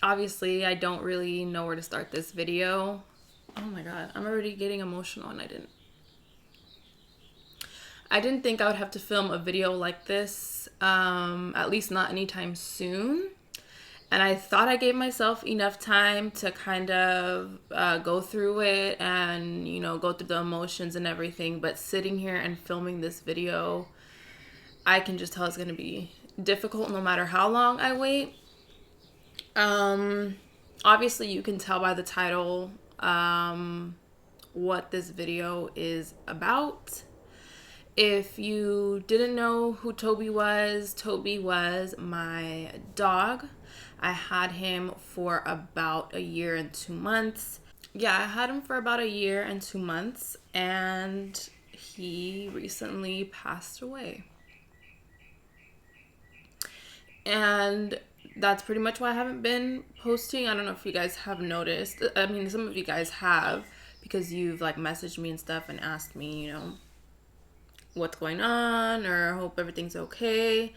obviously I don't really know where to start this video. Oh my god, I'm already getting emotional and I didn't think I would have to film a video like this, at least not anytime soon. And I thought I gave myself enough time to kind of go through it and, go through the emotions and everything. But sitting here and filming this video, I can just tell it's going to be difficult no matter how long I wait. Obviously, you can tell by the title what this video is about. If you didn't know who Tobi was my dog. I had him for about 1.2 years. Yeah, I had him for about 1.2 years, and he recently passed away. And that's pretty much why I haven't been posting. I don't know if you guys have noticed. I mean, some of you guys have, because you've like messaged me and stuff and asked me, what's going on, or hope everything's okay.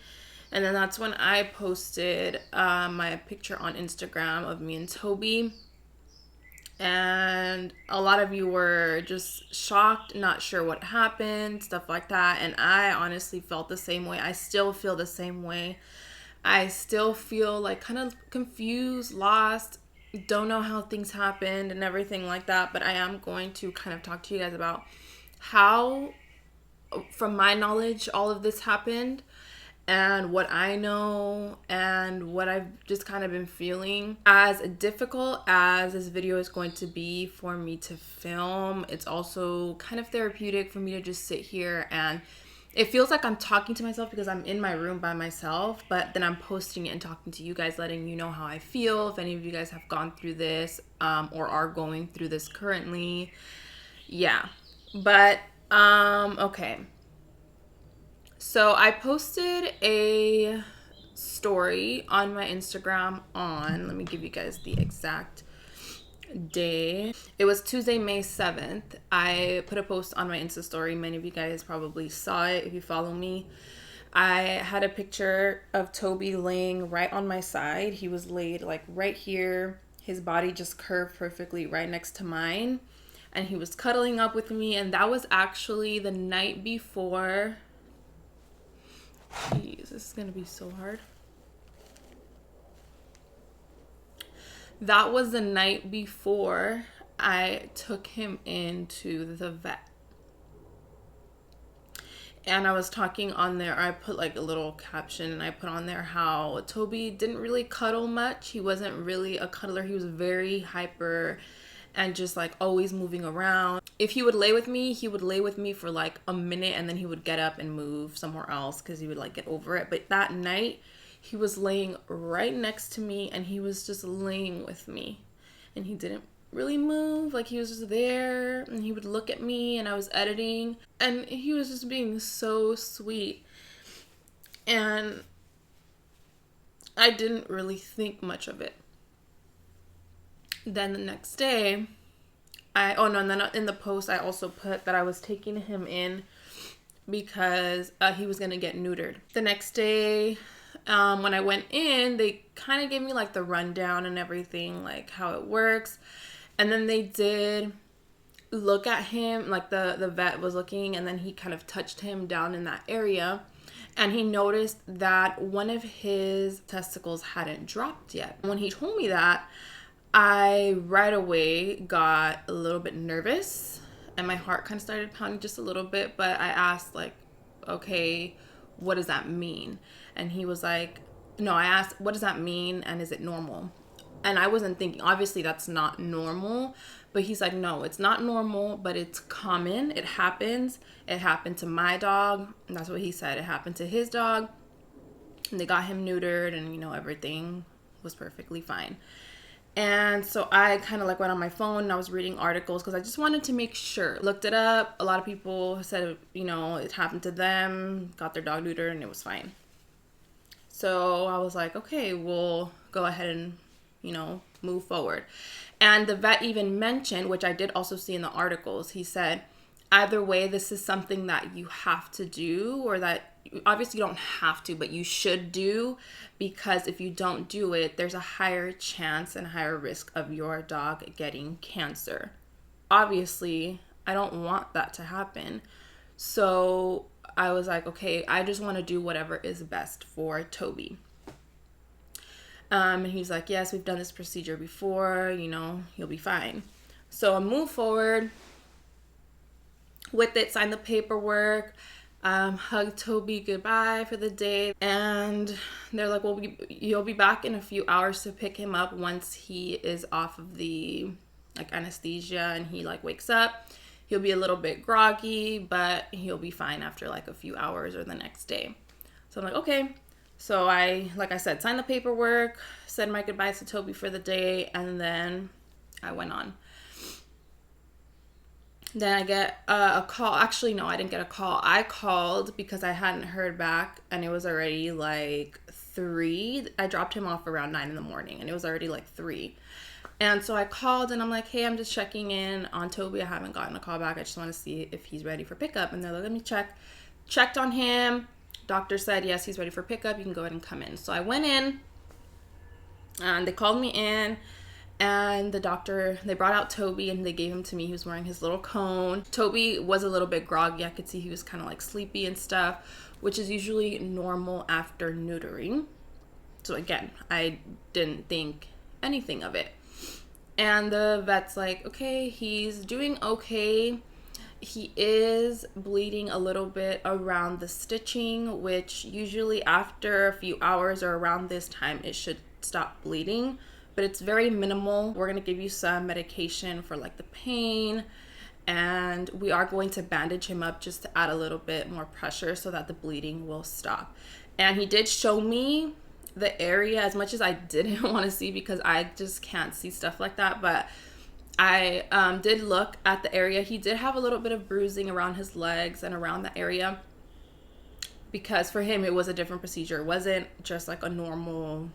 And then that's when I posted my picture on Instagram of me and Tobi. And a lot of you were just shocked, not sure what happened, stuff like that. And I honestly felt the same way. I still feel the same way. I still feel like kind of confused, lost, don't know how things happened and everything like that. But I am going to kind of talk to you guys about how, from my knowledge, all of this happened, and what I know and what I've just kind of been feeling. As difficult as this video is going to be for me to film, it's also kind of therapeutic for me to just sit here, and it feels like I'm talking to myself because I'm in my room by myself, but then I'm posting it and talking to you guys, letting you know how I feel, if any of you guys have gone through this or are going through this currently. Yeah, but okay. So I posted a story on my Instagram on, let me give you guys the exact day. It was Tuesday, May 7th. I put a post on my Insta story. Many of you guys probably saw it if you follow me. I had a picture of Tobi laying right on my side. He was laid like right here. His body just curved perfectly right next to mine. And he was cuddling up with me. And that was actually the night before. Jeez, this is gonna be so hard. That was the night before I took him into the vet. And I was talking on there, I put like a little caption, and I put on there how Tobi didn't really cuddle much. He wasn't really a cuddler. He was very hyper and just like always moving around. If he would lay with me, he would lay with me for like a minute, and then he would get up and move somewhere else because he would like get over it. But that night, he was laying right next to me, and he was just laying with me, and he didn't really move. Like, he was just there, and he would look at me, and I was editing, and he was just being so sweet. And I didn't really think much of it. Then the next day, and then in the post I also put that I was taking him in because he was gonna get neutered. The next day, when I went in, they kind of gave me like the rundown and everything, like how it works. And then they did look at him, like the vet was looking, and then he kind of touched him down in that area. And he noticed that one of his testicles hadn't dropped yet. When he told me that, I right away got a little bit nervous, and my heart kind of started pounding just a little bit. But I asked, like, okay, what does that mean? And he was like, no, I asked, what does that mean, and is it normal? And I wasn't thinking, obviously that's not normal. But he's like, no, it's not normal, but it's common. It happens. It happened to my dog. And that's what he said. It happened to his dog. And they got him neutered, and, everything was perfectly fine. And so I kind of like went on my phone and I was reading articles because I just wanted to make sure. Looked it up. A lot of people said, it happened to them, got their dog neutered, and it was fine. So I was like, okay, we'll go ahead and, move forward. And the vet even mentioned, which I did also see in the articles, he said, either way, this is something that you have to do, or that obviously you don't have to, but you should do, because if you don't do it, there's a higher chance and higher risk of your dog getting cancer. Obviously, I don't want that to happen. So I was like, okay, I just want to do whatever is best for Tobi. And he's like, yes, we've done this procedure before, you know, you'll be fine. So I moved forward with it, signed the paperwork, hugged Tobi goodbye for the day. And they're like, well, you'll be back in a few hours to pick him up once he is off of the like anesthesia and he like wakes up. He'll be a little bit groggy, but he'll be fine after like a few hours or the next day. So I'm like, okay. So I, like I said, signed the paperwork, said my goodbyes to Tobi for the day, and then I went on. Then I get a call. Actually, no, I didn't get a call. I called because I hadn't heard back, and it was already like 3. I dropped him off around 9 in the morning, and it was already like 3. And so I called, and I'm like, hey, I'm just checking in on Tobi. I haven't gotten a call back. I just want to see if he's ready for pickup. And they're like, let me check. Checked on him. Doctor said, yes, he's ready for pickup. You can go ahead and come in. So I went in, and they called me in, and the doctor, they brought out Tobi, and they gave him to me. He was wearing his little cone. Tobi was a little bit groggy. I could see he was kind of like sleepy and stuff, which is usually normal after neutering. So again, I didn't think anything of it. And the vet's like, okay, he's doing okay. He is bleeding a little bit around the stitching, which usually after a few hours or around this time, it should stop bleeding. But it's very minimal. We're going to give you some medication for like the pain. And we are going to bandage him up just to add a little bit more pressure so that the bleeding will stop. And he did show me the area, as much as I didn't want to see because I just can't see stuff like that. But I did look at the area. He did have a little bit of bruising around his legs and around the area, because for him it was a different procedure. It wasn't just like a normal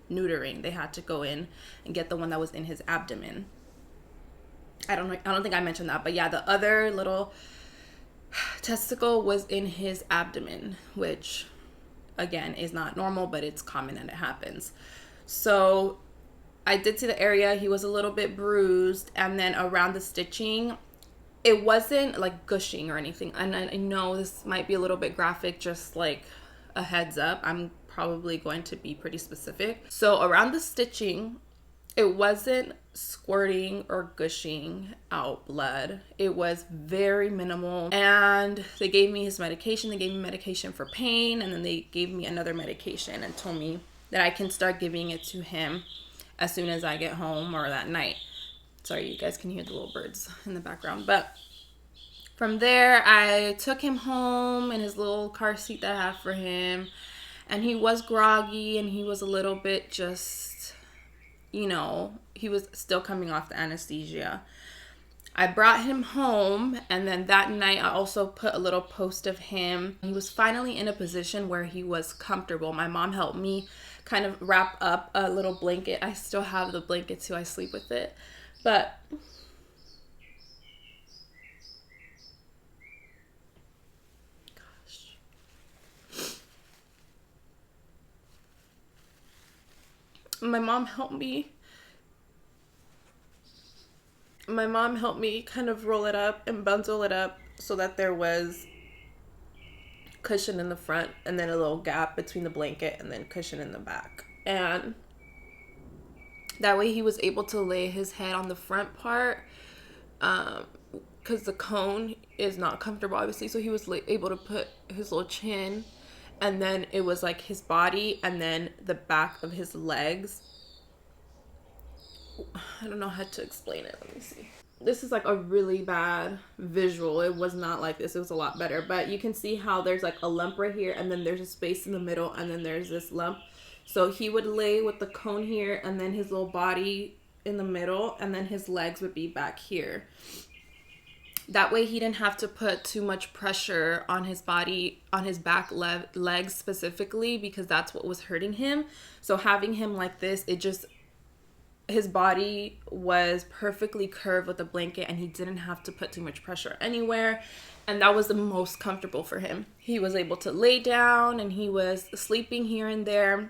neutering. They had to go in and get the one that was in his abdomen. I don't think I mentioned that, but yeah, the other little testicle was in his abdomen, which again is not normal, but it's common and it happens. So I did see the area. He was a little bit bruised, and then around the stitching, it wasn't like gushing or anything. And I know this might be a little bit graphic, just like a heads up. I'm probably going to be pretty specific. So around the stitching, it wasn't squirting or gushing out blood. It was very minimal. And they gave me his medication. They gave me medication for pain, and then they gave me another medication and told me that I can start giving it to him as soon as I get home or that night. Sorry, you guys can hear the little birds in the background. But from there, I took him home in his little car seat that I have for him. And he was groggy, and he was a little bit just, you know, he was still coming off the anesthesia. I brought him home, and then that night I also put a little post of him. He was finally in a position where he was comfortable. My mom helped me kind of wrap up a little blanket. I still have the blanket too. I sleep with it. But gosh. My mom helped me kind of roll it up and bundle it up so that there was cushion in the front and then a little gap between the blanket and then cushion in the back. And that way he was able to lay his head on the front part, because the cone is not comfortable, obviously. So he was able to put his little chin, and then it was like his body and then the back of his legs. I don't know how to explain it. Let me see. This is like a really bad visual. It was not like this. It was a lot better. But you can see how there's like a lump right here, and then there's a space in the middle, and then there's this lump. So he would lay with the cone here, and then his little body in the middle, and then his legs would be back here. That way he didn't have to put too much pressure on his body, on his back legs specifically, because that's what was hurting him. So having him like this, it just his body was perfectly curved with a blanket, and he didn't have to put too much pressure anywhere. And that was the most comfortable for him. He was able to lay down, and he was sleeping here and there.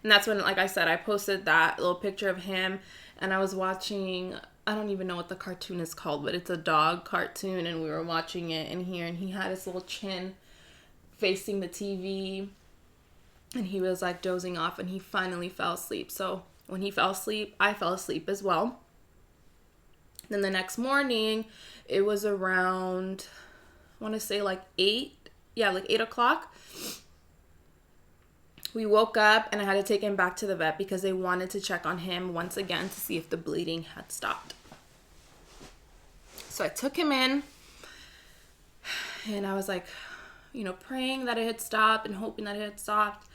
And that's when, like I said, I posted that little picture of him, and I was watching, I don't even know what the cartoon is called, but it's a dog cartoon, and we were watching it in here, and he had his little chin facing the TV, and he was like dozing off, and he finally fell asleep. So when he fell asleep, I fell asleep as well. Then the next morning, it was around, I want to say like 8 o'clock. We woke up, and I had to take him back to the vet because they wanted to check on him once again to see if the bleeding had stopped. So I took him in, and I was like, praying that it had stopped and hoping that it had stopped.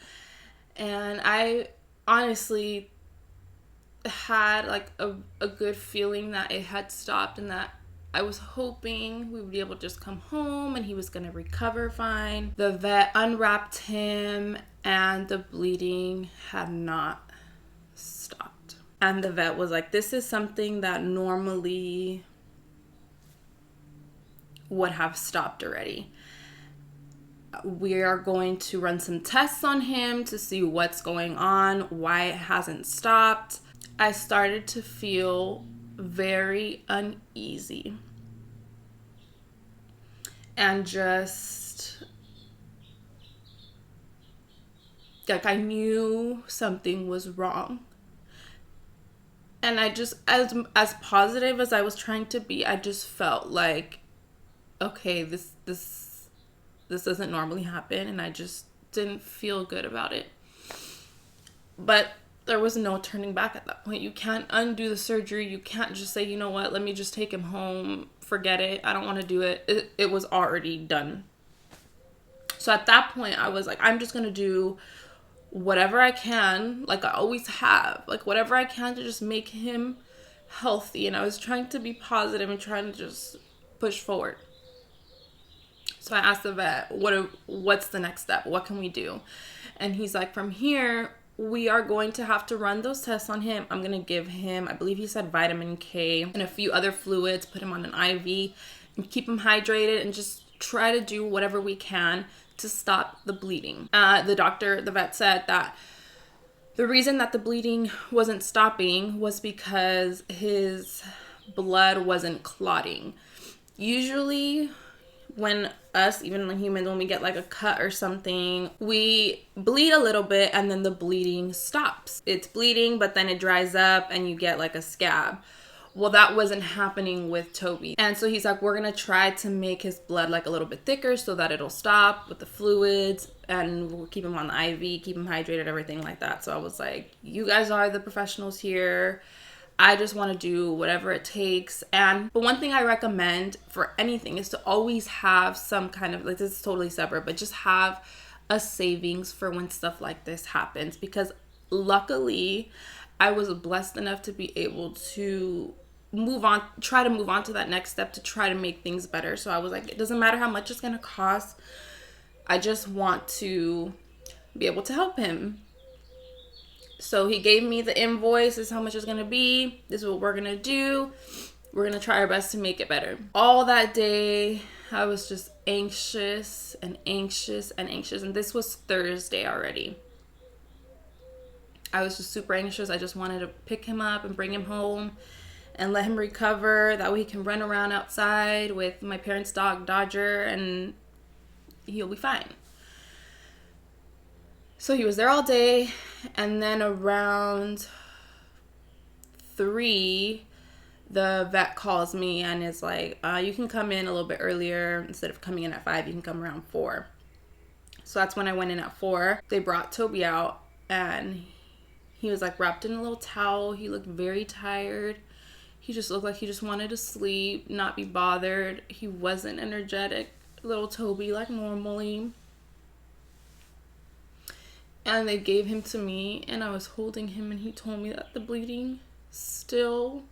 And I honestly had like a good feeling that it had stopped, and that I was hoping we would be able to just come home and he was going to recover fine. The vet unwrapped him, and the bleeding had not stopped. And the vet was like, this is something that normally would have stopped already. We are going to run some tests on him to see what's going on, why it hasn't stopped. I started to feel very uneasy, and just like I knew something was wrong. And I just, as positive as I was trying to be, I just felt like, okay, this doesn't normally happen, and I just didn't feel good about it. But there was no turning back at that point. You can't undo the surgery. You can't just say, you know what, let me just take him home. Forget it. I don't want to do it. It was already done. So at that point, I was like, I'm just going to do whatever I can, like I always have. Like whatever I can to just make him healthy. And I was trying to be positive and trying to just push forward. So I asked the vet, what's the next step? What can we do? And he's like, from here, we are going to have to run those tests on him. I'm going to give him, I believe he said vitamin K and a few other fluids, put him on an IV and keep him hydrated, and just try to do whatever we can to stop the bleeding. The vet said that the reason that the bleeding wasn't stopping was because his blood wasn't clotting. Usually when humans, when we get like a cut or something, we bleed a little bit and then the bleeding stops. It's bleeding, but then it dries up and you get like a scab. Well, that wasn't happening with Tobi. And so he's like, we're going to try to make his blood like a little bit thicker so that it'll stop with the fluids, and we'll keep him on the IV, keep him hydrated, everything like that. So I was like, you guys are the professionals here. I just want to do whatever it takes. But one thing I recommend for anything is to always have some kind of, like, this is totally separate, but just have a savings for when stuff like this happens. Because luckily, I was blessed enough to be able to try to move on to that next step to try to make things better. So I was like, it doesn't matter how much it's going to cost. I just want to be able to help him. So he gave me the invoice. This is how much it's going to be. This is what we're going to do. We're going to try our best to make it better. All that day, I was just anxious and anxious and anxious. And this was Thursday already. I was just super anxious. I just wanted to pick him up and bring him home and let him recover. That way he can run around outside with my parents' dog, Dodger, and he'll be fine. So he was there all day, and then around 3, the vet calls me and is like, you can come in a little bit earlier. Instead of coming in at 5, you can come around 4. So that's when I went in at 4. They brought Tobi out, and he was like wrapped in a little towel. He looked very tired. He just looked like he just wanted to sleep, not be bothered. He wasn't energetic, little Tobi, like normally. And they gave him to me, and I was holding him, and he told me that the bleeding still.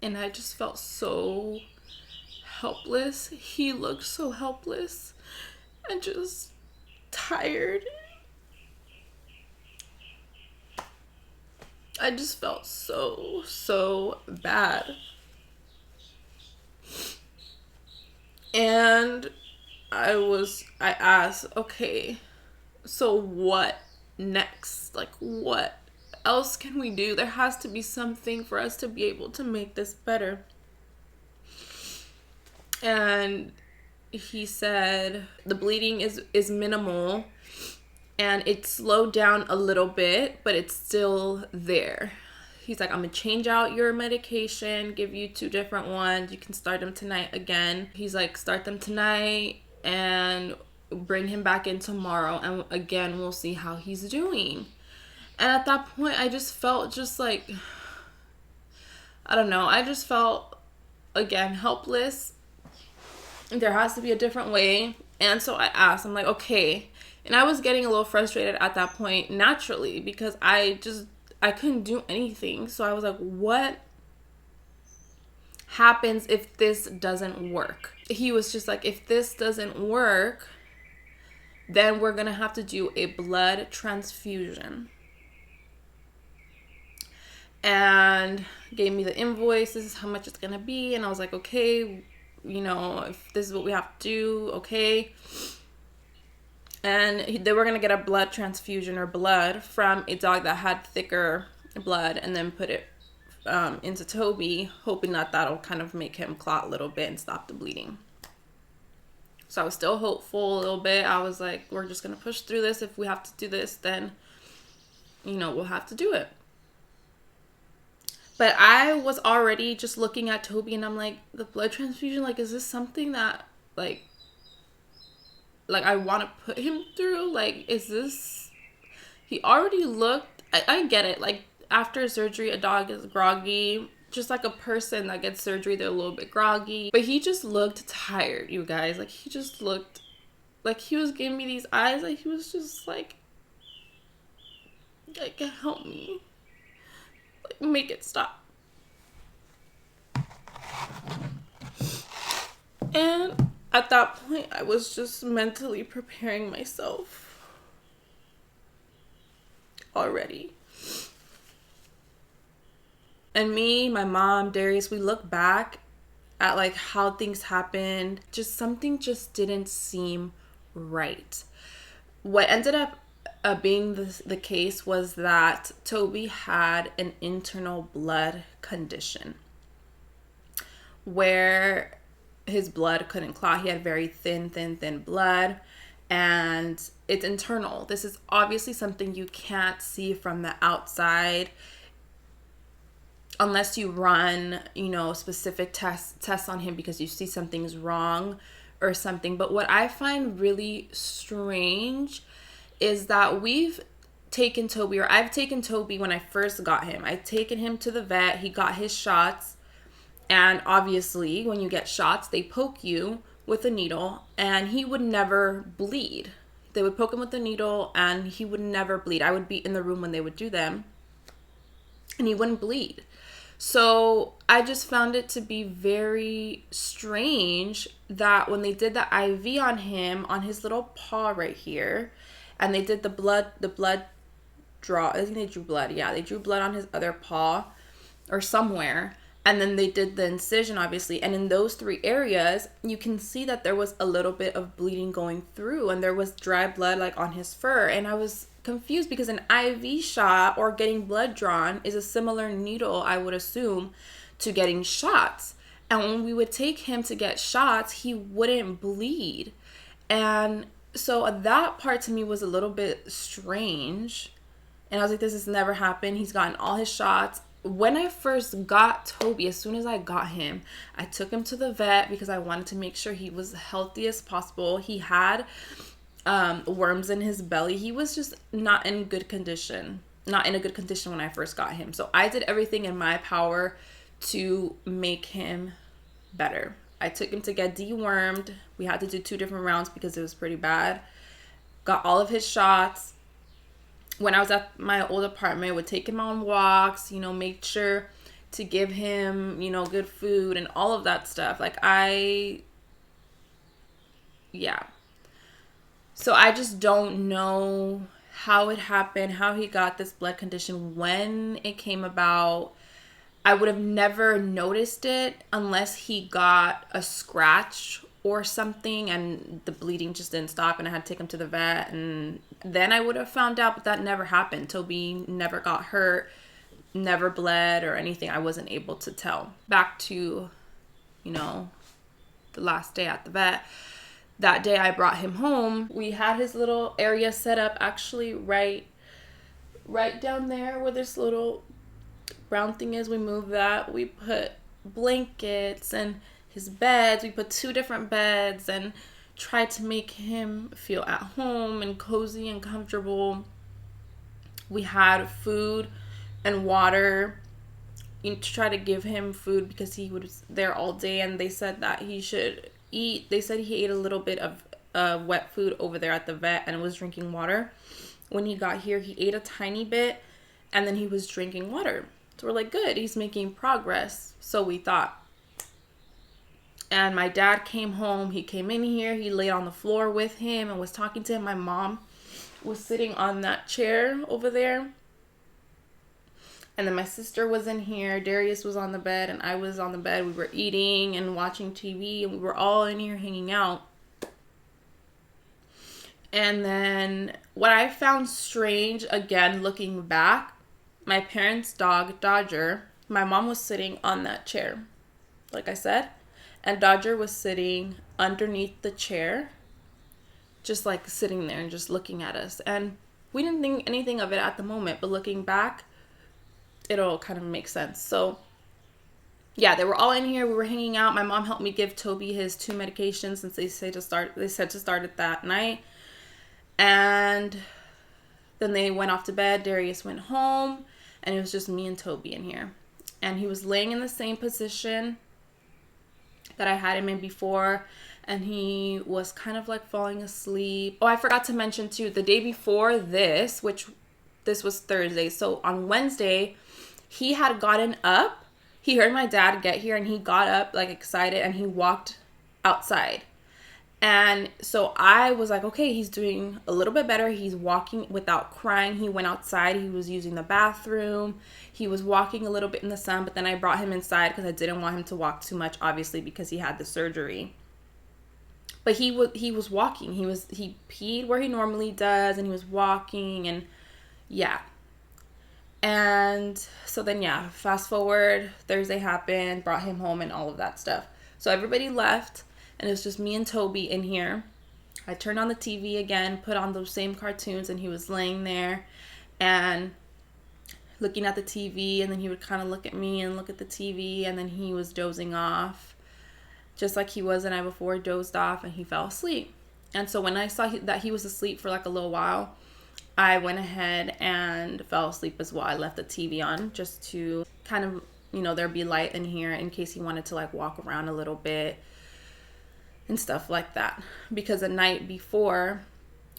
And I just felt so helpless. He looked so helpless and just tired. I just felt so bad. And I asked, okay, so what next? Like, what else can we do? There has to be something for us to be able to make this better. And he said the bleeding is minimal and it slowed down a little bit, but it's still there. He's like, I'm gonna change out your medication, give you 2 different ones. You can start them tonight again. He's like, start them tonight and bring him back in tomorrow, and again we'll see how he's doing. And at that point I just felt just like, I don't know, I just felt again helpless. There has to be a different way. And so I asked, I'm like, okay. And I was getting a little frustrated at that point naturally because I couldn't do anything. So I was like, what happens if this doesn't work? He was just like, if this doesn't work, then we're gonna have to do a blood transfusion. And gave me the invoice, this is how much it's gonna be. And I was like, okay, you know, if this is what we have to do, okay. And they were gonna get a blood transfusion or blood from a dog that had thicker blood and then put it into Tobi, hoping that that'll kind of make him clot a little bit and stop the bleeding. So I was still hopeful a little bit. I was like, we're just gonna push through this. If we have to do this, then, you know, we'll have to do it. But I was already just looking at Tobi and I'm like, the blood transfusion, like, is this something that, like I want to put him through? Like, is this, he already looked, I get it. Like, after surgery, a dog is groggy. Just like a person that gets surgery, they're a little bit groggy. But he just looked tired, you guys. Like, he just looked, like, he was giving me these eyes. Like, he was just like help me. Like, make it stop. And at that point, I was just mentally preparing myself already. And me, my mom, Darius, we look back at like how things happened. Just something just didn't seem right. What ended up being the case was that Tobi had an internal blood condition where his blood couldn't clot. He had very thin blood, and it's internal. This is obviously something you can't see from the outside unless you run, you know, specific tests on him because you see something's wrong or something. But what I find really strange is that we've taken Tobi, or I've taken Tobi when I first got him. I've taken him to the vet. He got his shots. And obviously, when you get shots, they poke you with a needle, and he would never bleed. They would poke him with a needle, and he would never bleed. I would be in the room when they would do them, and he wouldn't bleed. So I just found it to be very strange that when they did the IV on him, on his little paw right here, and they did the blood draw, I think they drew blood. Yeah, they drew blood on his other paw or somewhere. And then they did the incision, obviously. And in those 3 areas, you can see that there was a little bit of bleeding going through. And there was dry blood, like, on his fur. And I was confused because an IV shot or getting blood drawn is a similar needle, I would assume, to getting shots. And when we would take him to get shots, he wouldn't bleed. And so that part to me was a little bit strange. And I was like, this has never happened. He's gotten all his shots. When I first got Tobi, as soon as I got him, I took him to the vet because I wanted to make sure he was the healthiest possible. He had worms in his belly. He was just not in good condition. Not in a good condition when I first got him. So I did everything in my power to make him better. I took him to get dewormed. We had to do 2 different rounds because it was pretty bad. Got all of his shots. When I was at my old apartment, I would take him on walks, you know, make sure to give him, you know, good food and all of that stuff. Like, yeah. So I just don't know how it happened, how he got this blood condition, when it came about. I would have never noticed it unless he got a scratch or something and the bleeding just didn't stop and I had to take him to the vet, and then I would have found out, but that never happened. Toby never got hurt, never bled or anything. I wasn't able to tell. Back to, the last day at the vet. That day I brought him home. We had his little area set up actually right down there where this little brown thing is. We moved that. We put blankets and his beds. We put 2 different beds and tried to make him feel at home and cozy and comfortable. We had food and water. You try to give him food because he was there all day, and they said that he should eat. They said he ate a little bit of wet food over there at the vet and was drinking water. When he got here, he ate a tiny bit and then he was drinking water. So we're like, good, he's making progress. So we thought. And my dad came home. He came in here. He laid on the floor with him and was talking to him. My mom was sitting on that chair over there. And then my sister was in here. Darius was on the bed and I was on the bed. We were eating and watching TV and we were all in here hanging out. And then what I found strange, again, looking back, my parents' dog, Dodger, my mom was sitting on that chair, like I said, and Dodger was sitting underneath the chair, just like sitting there and just looking at us. And we didn't think anything of it at the moment, but looking back, it'll kind of make sense. So yeah, they were all in here. We were hanging out. My mom helped me give Toby his 2 medications since they said to start it that night. And then they went off to bed. Darius went home and it was just me and Toby in here. And he was laying in the same position that I had him in before. And he was kind of like falling asleep. Oh, I forgot to mention too, the day before this, which this was Thursday. So on Wednesday, he had gotten up. He heard my dad get here and he got up like excited and he walked outside. And so I was like, okay, he's doing a little bit better. He's walking without crying. He went outside. He was using the bathroom. He was walking a little bit in the sun, but then I brought him inside because I didn't want him to walk too much, obviously, because he had the surgery. But he was walking. He peed where he normally does and he was walking, and yeah. And so then, yeah, fast forward, Thursday happened, brought him home and all of that stuff. So everybody left and it was just me and Toby in here. I turned on the TV again, put on those same cartoons, and he was laying there and looking at the TV, and then he would kind of look at me and look at the TV, and then he was dozing off, just like he was the night before, dozed off, and he fell asleep. And so when I saw that he was asleep for like a little while, I went ahead and fell asleep as well. I left the TV on just to kind of, there'd be light in here in case he wanted to like walk around a little bit and stuff like that. Because the night before,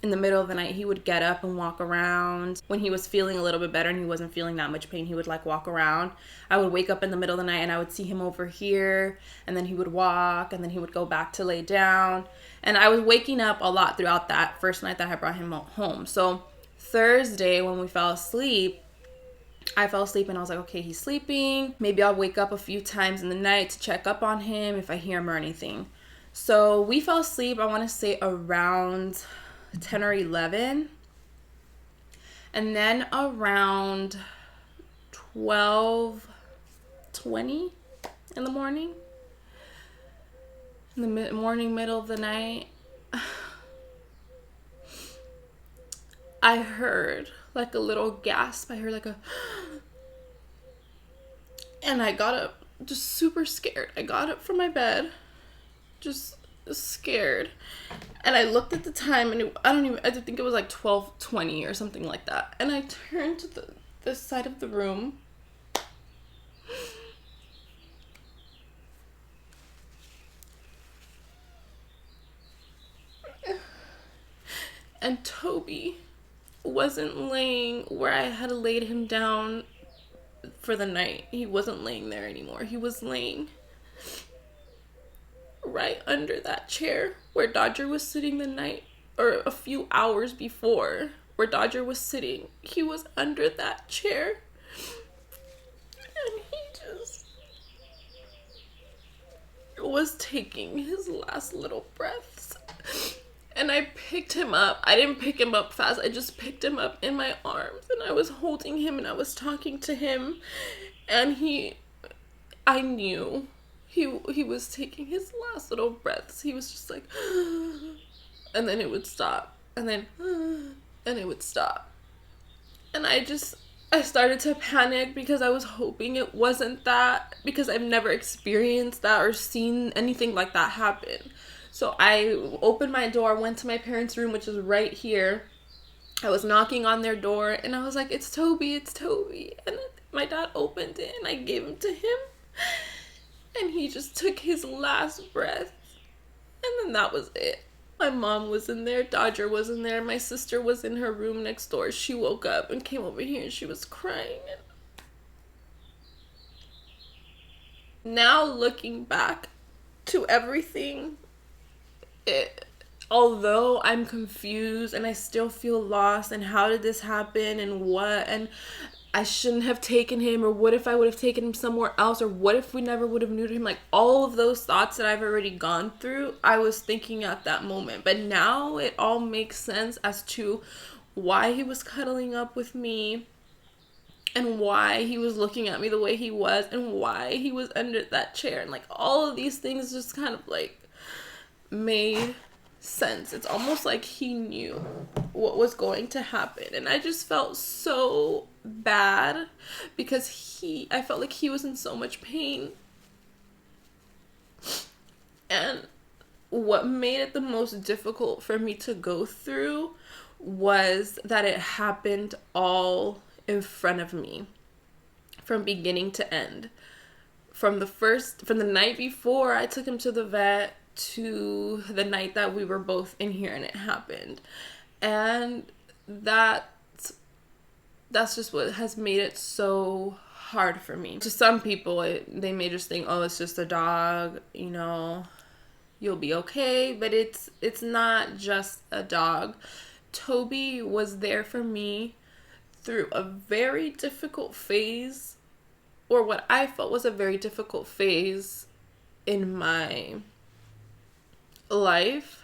in the middle of the night, he would get up and walk around. When he was feeling a little bit better and he wasn't feeling that much pain, he would like walk around. I would wake up in the middle of the night and I would see him over here, and then he would walk, and then he would go back to lay down. And I was waking up a lot throughout that first night that I brought him home. So Thursday, when we fell asleep, I fell asleep and I was like, okay, he's sleeping. Maybe I'll wake up a few times in the night to check up on him if I hear him or anything. So we fell asleep, I want to say around 10 or 11. And then around 12:20 in the morning, in the middle of the night, I heard like a little gasp. I heard like a, and I got up just super scared. I got up from my bed, just scared. And I looked at the time and I think it was like 12:20 or something like that. And I turned to the side of the room. And Toby wasn't laying where I had laid him down for the night. He wasn't laying there anymore. He was laying right under that chair where Dodger was sitting the night or a few hours before. where Dodger was sitting, he was under that chair. And he just was taking his last little breaths. And I picked him up. I didn't pick him up fast. I just picked him up in my arms. And I was holding him and I was talking to him. And I knew he was taking his last little breaths. He was just like, and then it would stop. And then, and it would stop. And I started to panic because I was hoping it wasn't that, because I've never experienced that or seen anything like that happen. So I opened my door, went to my parents' room, which is right here. I was knocking on their door and I was like, it's Tobi, it's Tobi. And my dad opened it and I gave him to him. And he just took his last breath. And then that was it. My mom was in there, Dodger was in there, my sister was in her room next door. She woke up and came over here and she was crying. Now looking back to everything, although I'm confused and I still feel lost and how did this happen and what, and I shouldn't have taken him, or what if I would have taken him somewhere else, or what if we never would have neutered him, like all of those thoughts that I've already gone through, I was thinking at that moment. But now it all makes sense as to why he was cuddling up with me and why he was looking at me the way he was and why he was under that chair, and like all of these things just kind of like made sense. It's almost like he knew what was going to happen, and I just felt so bad because I felt like he was in so much pain. And what made it the most difficult for me to go through was that it happened all in front of me from beginning to end. From the night before I took him to the vet to the night that we were both in here and it happened. And that's just what has made it so hard for me. To some people, they may just think, oh, it's just a dog, you know, you'll be okay. But it's not just a dog. Tobi was there for me through a very difficult phase, or what I felt was a very difficult phase in my life.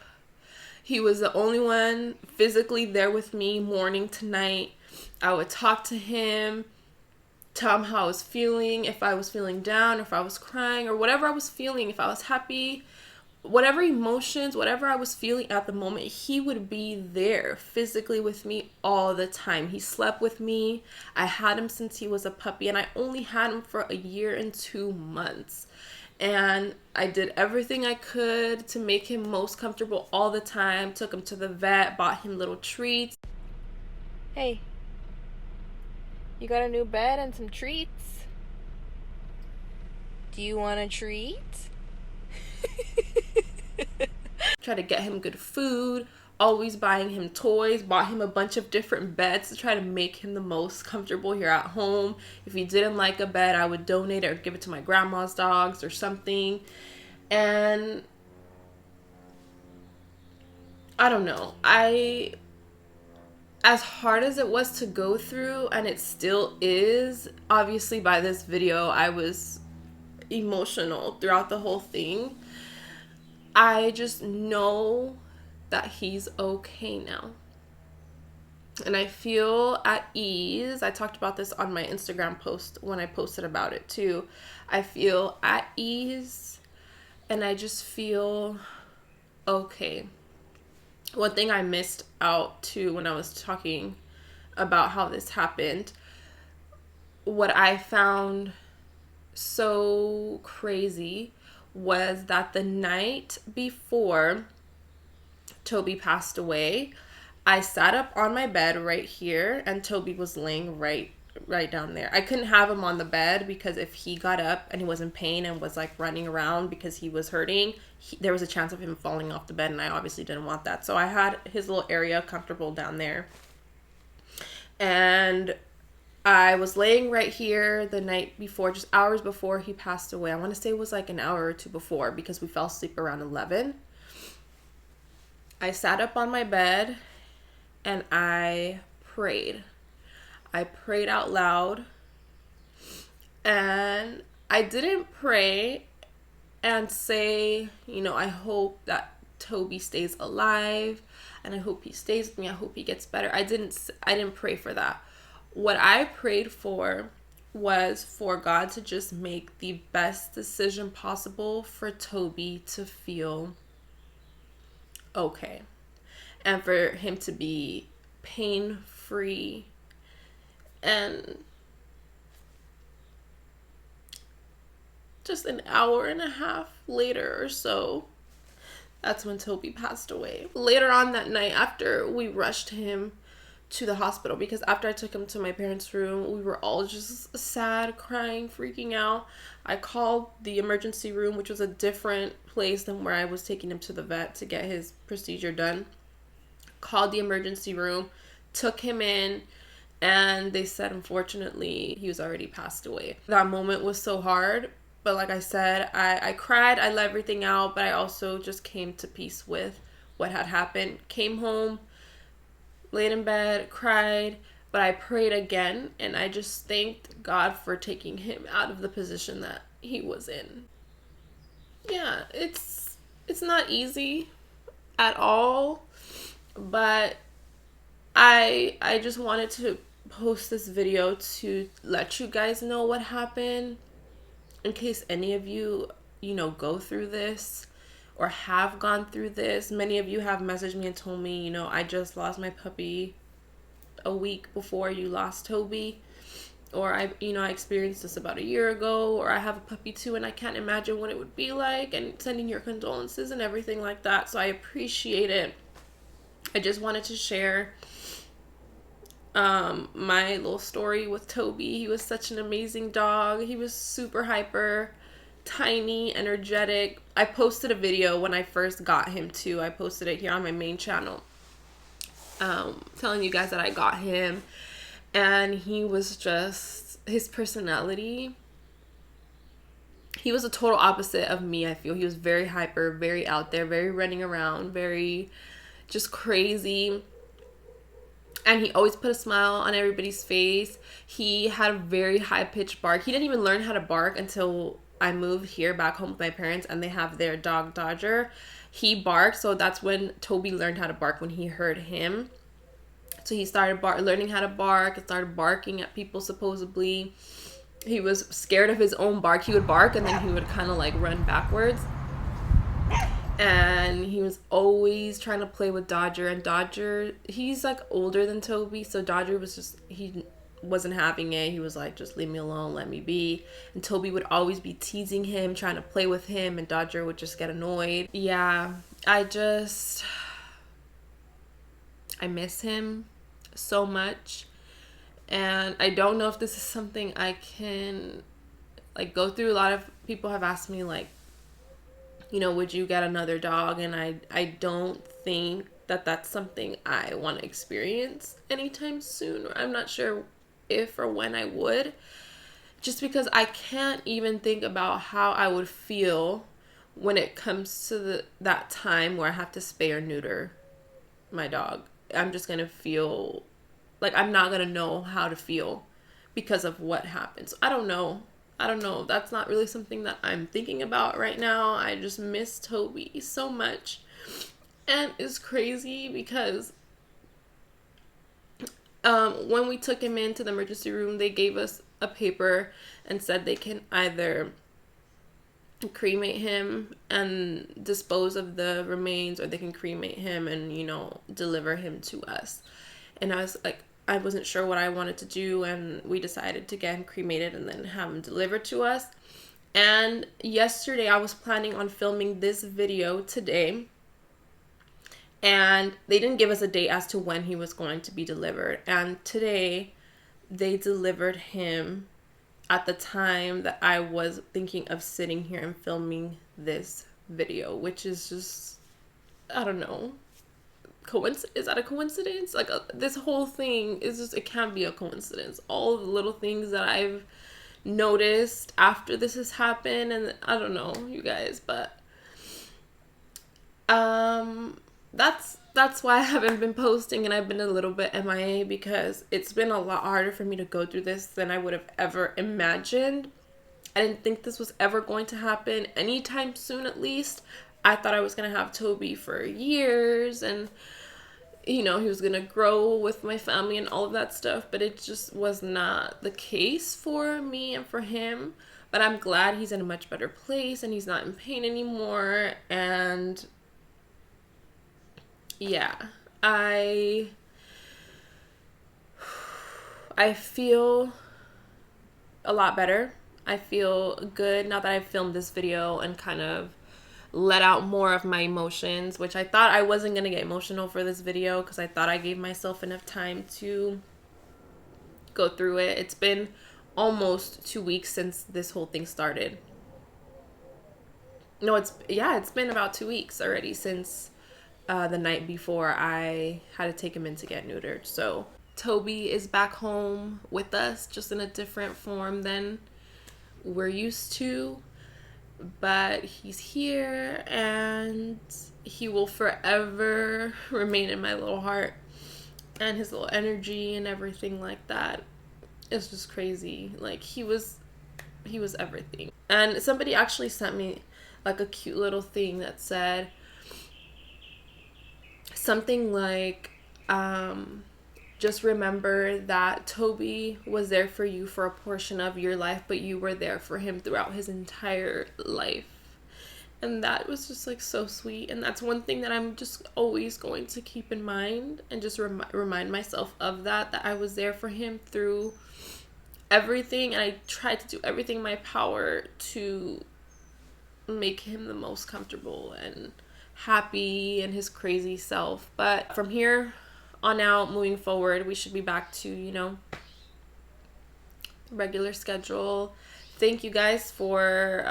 He was the only one physically there with me morning to night. I would talk to him, tell him how I was feeling, if I was feeling down, if I was crying, or whatever I was feeling, if I was happy, whatever emotions, whatever I was feeling at the moment, he would be there physically with me all the time. He slept with me. I had him since he was a puppy, and I only had him for a year and 2 months. And I did everything I could to make him most comfortable all the time. Took him to the vet, bought him little treats. Hey, you got a new bed and some treats? Do you want a treat? Try to get him good food, always buying him toys, bought him a bunch of different beds to try to make him the most comfortable here at home. If he didn't like a bed, I would donate it or give it to my grandma's dogs or something. And I don't know, as hard as it was to go through, and it still is, obviously by this video I was emotional throughout the whole thing, I just know that he's okay now. And I feel at ease. I talked about this on my Instagram post when I posted about it too. I feel at ease and I just feel okay. One thing I missed out too when I was talking about how this happened, what I found so crazy was that the night before Tobi passed away, I sat up on my bed right here and Tobi was laying right down there. I couldn't have him on the bed because if he got up and he was in pain and was like running around because he was hurting, there was a chance of him falling off the bed, and I obviously didn't want that. So I had his little area comfortable down there. And I was laying right here the night before, just hours before he passed away. I want to say it was like an hour or two before because we fell asleep around 11. I sat up on my bed and I prayed. I prayed out loud, and I didn't pray and say, you know, I hope that Tobi stays alive and I hope he stays with me. I hope he gets better. I didn't pray for that. What I prayed for was for God to just make the best decision possible for Tobi to feel okay and for him to be pain free. And just an hour and a half later or so, that's when Tobi passed away. Later on that night, after we rushed him to the hospital, because after I took him to my parents' room, we were all just sad, crying, freaking out. I called the emergency room, which was a different place than where I was taking him to the vet to get his procedure done. Called the emergency room, took him in, and they said, unfortunately, he was already passed away. That moment was so hard. But like I said, I cried, I let everything out, but I also just came to peace with what had happened. Came home, laid in bed, cried, but I prayed again, and I just thanked God for taking him out of the position that he was in. Yeah, it's not easy at all, but I just wanted to post this video to let you guys know what happened, in case any of you, go through this or have gone through this. Many of you have messaged me and told me, I just lost my puppy a week before you lost Tobi. Or I experienced this about a year ago, or I have a puppy too and I can't imagine what it would be like, and sending your condolences and everything like that. So I appreciate it. I just wanted to share my little story with Tobi. He was such an amazing dog. He was super hyper, tiny, energetic. I posted a video when I first got him too. I posted it here on my main channel, telling you guys that I got him, and he was just, his personality, he was a total opposite of me. I feel he was very hyper, very out there, very running around, very just crazy. And he always put a smile on everybody's face. He had a very high-pitched bark. He didn't even learn how to bark until I moved here back home with my parents, and they have their dog Dodger. He barked, so that's when Tobi learned how to bark, when he heard him. So he started learning how to bark and started barking at people, supposedly. He was scared of his own bark. He would bark, and then he would kind of like run backwards. And he was always trying to play with Dodger, and Dodger, he's like older than Tobi, so Dodger was just, he wasn't having it. He was like, just leave me alone, let me be. And Tobi would always be teasing him, trying to play with him, and Dodger would just get annoyed. Yeah, I miss him so much, and I don't know if this is something I can like go through. A lot of people have asked me like, would you get another dog? And I don't think that that's something I want to experience anytime soon. I'm not sure if or when I would, just because I can't even think about how I would feel when it comes to that time where I have to spay or neuter my dog. I'm just going to feel like I'm not going to know how to feel because of what happens. I don't know. That's not really something that I'm thinking about right now. I just miss Tobi so much. And it's crazy because when we took him into the emergency room, they gave us a paper and said they can either cremate him and dispose of the remains, or they can cremate him and, deliver him to us. And I was like, I wasn't sure what I wanted to do, and we decided to get him cremated and then have him delivered to us. And yesterday I was planning on filming this video today, and they didn't give us a date as to when he was going to be delivered. And today they delivered him at the time that I was thinking of sitting here and filming this video, which is just, I don't know. Is that a coincidence? Like this whole thing is just, it can't be a coincidence. All the little things that I've noticed after this has happened, and I don't know, you guys, but that's that's why I haven't been posting and I've been a little bit MIA, because it's been a lot harder for me to go through this than I would have ever imagined. I didn't think this was ever going to happen anytime soon, at least. I thought I was going to have Tobi for years and, you know, he was going to grow with my family and all of that stuff, but it just was not the case for me and for him. But I'm glad he's in a much better place and he's not in pain anymore. And yeah, I feel a lot better. I feel good now that I've filmed this video and kind of let out more of my emotions, which I thought I wasn't going to get emotional for this video because I thought I gave myself enough time to go through it. It's been almost 2 weeks since this whole thing started. No, it's been about 2 weeks already since the night before I had to take him in to get neutered. So Tobi is back home with us, just in a different form than we're used to. But he's here and he will forever remain in my little heart, and his little energy and everything like that. It's just crazy. Like, he was everything. And somebody actually sent me like a cute little thing that said something like, just remember that Tobi was there for you for a portion of your life, but you were there for him throughout his entire life. And that was just like so sweet. And that's one thing that I'm just always going to keep in mind, and just remind myself of that I was there for him through everything. And I tried to do everything in my power to make him the most comfortable and happy in his crazy self. But from here on out, moving forward, we should be back to, you know, regular schedule. Thank you guys for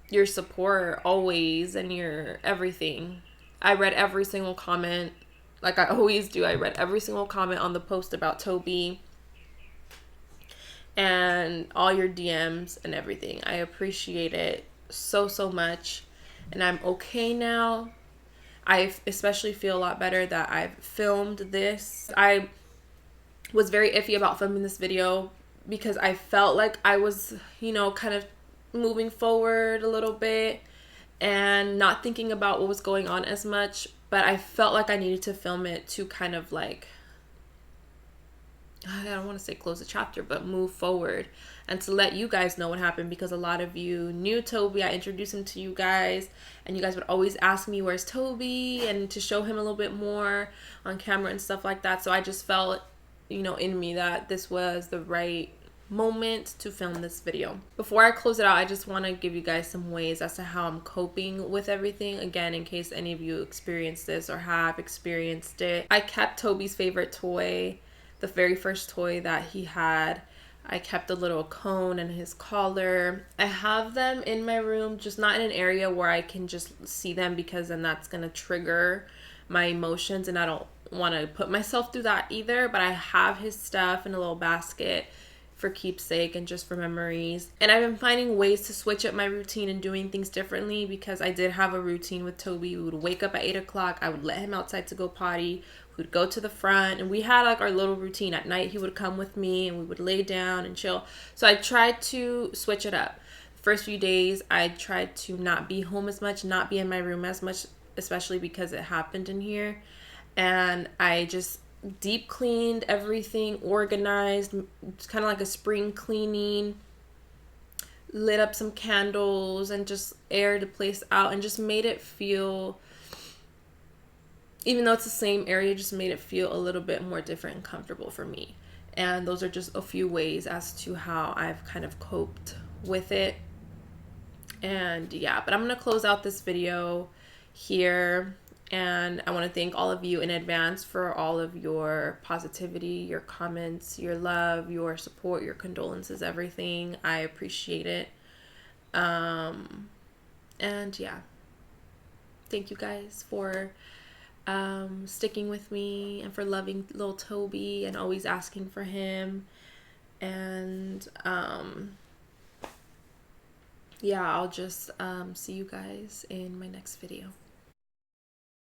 your support always and your everything. I read every single comment, like I always do. I read every single comment on the post about Tobi and all your DMs and everything. I appreciate it so much, and I'm okay now. I especially feel a lot better that I've filmed this. I was very iffy about filming this video because I felt like I was, you know, kind of moving forward a little bit and not thinking about what was going on as much. But I felt like I needed to film it to kind of like, I don't want to say close the chapter, but move forward and to let you guys know what happened, because a lot of you knew Tobi. I introduced him to you guys and you guys would always ask me, where's Tobi, and to show him a little bit more on camera and stuff like that. So I just felt, you know, in me that this was the right moment to film this video. Before I close it out, I just want to give you guys some ways as to how I'm coping with everything. Again, in case any of you experienced this or have experienced it, I kept Tobi's favorite toy, the very first toy that he had. I kept a little cone and his collar. I have them in my room, just not in an area where I can just see them, because then that's gonna trigger my emotions and I don't want to put myself through that either. But I have his stuff in a little basket for keepsake and just for memories. And I've been finding ways to switch up my routine and doing things differently, because I did have a routine with Tobi. We would wake up at 8 o'clock. I would let him outside to go potty. We'd go to the front and we had like our little routine. At night he would come with me and we would lay down and chill. So I tried to switch it up. The first few days I tried to not be home as much, not be in my room as much, especially because it happened in here. And I just deep cleaned everything, organized, kind of like a spring cleaning, lit up some candles and just aired the place out and just made it feel, even though it's the same area, just made it feel a little bit more different and comfortable for me. And those are just a few ways as to how I've kind of coped with it. And yeah, but I'm gonna close out this video here. And I want to thank all of you in advance for all of your positivity, your comments, your love, your support, your condolences, everything. I appreciate it. And yeah, thank you guys for sticking with me and for loving little Tobi and always asking for him. And yeah, I'll just see you guys in my next video.